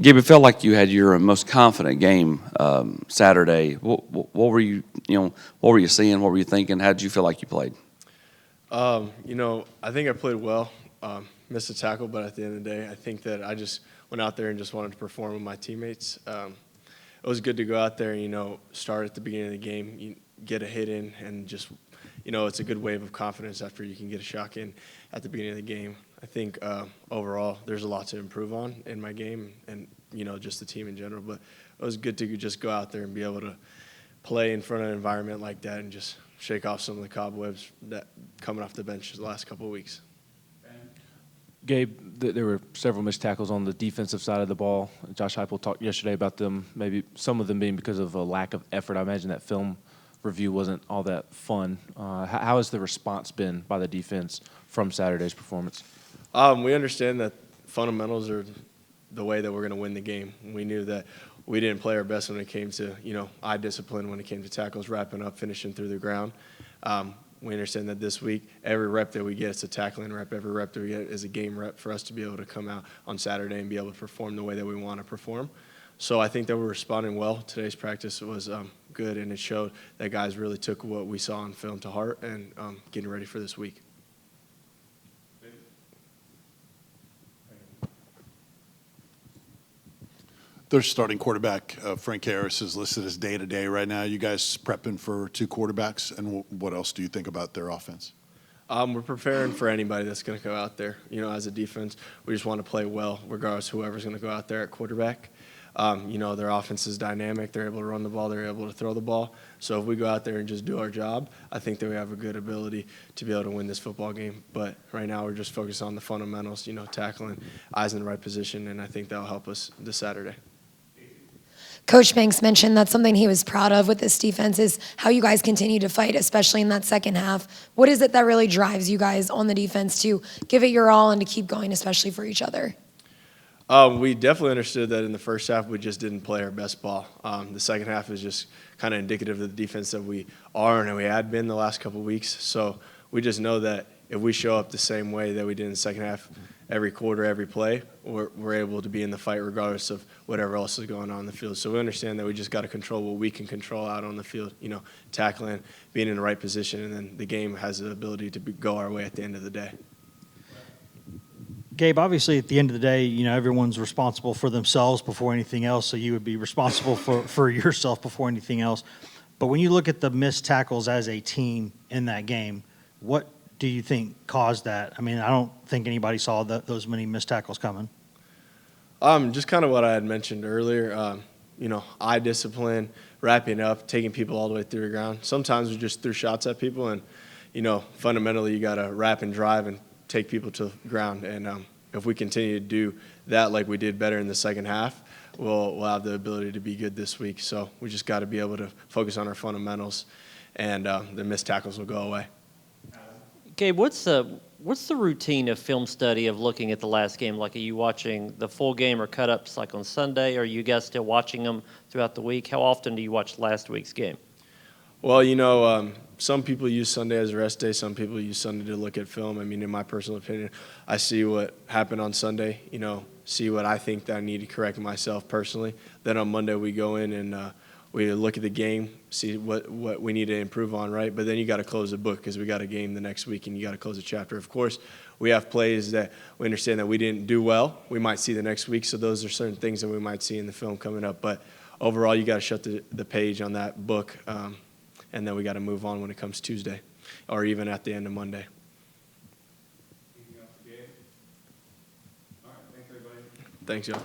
Gabe, it felt like you had your most confident game Saturday. What were you, what were you seeing? What were you thinking? How did you feel like you played? I think I played well. Missed a tackle, but at the end of the day, I think that I just went out there and just wanted to perform with my teammates. It was good to go out there and, start at the beginning of the game, get a hit in, and just, it's a good wave of confidence after you can get a shot in at the beginning of the game. I think overall there's a lot to improve on in my game and, just the team in general. But it was good to just go out there and be able to play in front of an environment like that and just shake off some of the cobwebs that coming off the bench the last couple of weeks. Gabe, there were several missed tackles on the defensive side of the ball. Josh Heupel talked yesterday about them, maybe some of them being because of a lack of effort. I imagine that film review wasn't all that fun. How has the response been by the defense from Saturday's performance? We understand that fundamentals are the way that we're going to win the game. We knew that we didn't play our best when it came to, eye discipline, when it came to tackles, wrapping up, finishing through the ground. We understand that this week, every rep that we get is a tackling rep. Every rep that we get is a game rep for us to be able to come out on Saturday and be able to perform the way that we want to perform. So I think that we're responding well. Today's practice was good, and it showed that guys really took what we saw on film to heart and getting ready for this week. Their starting quarterback, Frank Harris, is listed as day-to-day right now. You guys prepping for two quarterbacks, and what else do you think about their offense? We're preparing for anybody that's going to go out there. As a defense, we just want to play well, regardless of whoever's going to go out there at quarterback. Their offense is dynamic. They're able to run the ball. They're able to throw the ball. So if we go out there and just do our job, I think that we have a good ability to be able to win this football game. But right now we're just focused on the fundamentals, tackling, eyes in the right position, and I think that'll help us this Saturday. Coach Banks mentioned that's something he was proud of with this defense is how you guys continue to fight, especially in that second half. What is it that really drives you guys on the defense to give it your all and to keep going, especially for each other? We definitely understood that in the first half we just didn't play our best ball. The second half is just kind of indicative of the defense that we are and we had been the last couple of weeks. So we just know that if we show up the same way that we did in the second half, every quarter, every play, we're able to be in the fight regardless of whatever else is going on in the field. So we understand that we just got to control what we can control out on the field, tackling, being in the right position, and then the game has the ability to go our way at the end of the day. Gabe, obviously at the end of the day, everyone's responsible for themselves before anything else, so you would be responsible for yourself before anything else. But when you look at the missed tackles as a team in that game, what do you think caused that? I mean, I don't think anybody saw those many missed tackles coming. Just kind of what I had mentioned earlier, eye discipline, wrapping up, taking people all the way through the ground. Sometimes we just threw shots at people, and, fundamentally you got to wrap and drive and take people to the ground. And if we continue to do that like we did better in the second half, we'll have the ability to be good this week. So we just got to be able to focus on our fundamentals, and the missed tackles will go away. Gabe, what's the routine of film study of looking at the last game? Like, are you watching the full game or cut-ups like on Sunday? Are you guys still watching them throughout the week? How often do you watch last week's game? Well, some people use Sunday as a rest day. Some people use Sunday to look at film. I mean, in my personal opinion, I see what happened on Sunday, see what I think that I need to correct myself personally. Then on Monday we go in and we look at the game, see what we need to improve on, right? But then you got to close the book because we got a game the next week and you got to close a chapter. Of course, we have plays that we understand that we didn't do well. We might see the next week, so those are certain things that we might see in the film coming up. But overall, you got to shut the page on that book, and then we got to move on when it comes Tuesday or even at the end of Monday. Anything else, Gabe? All right, thanks, everybody. Thanks, y'all.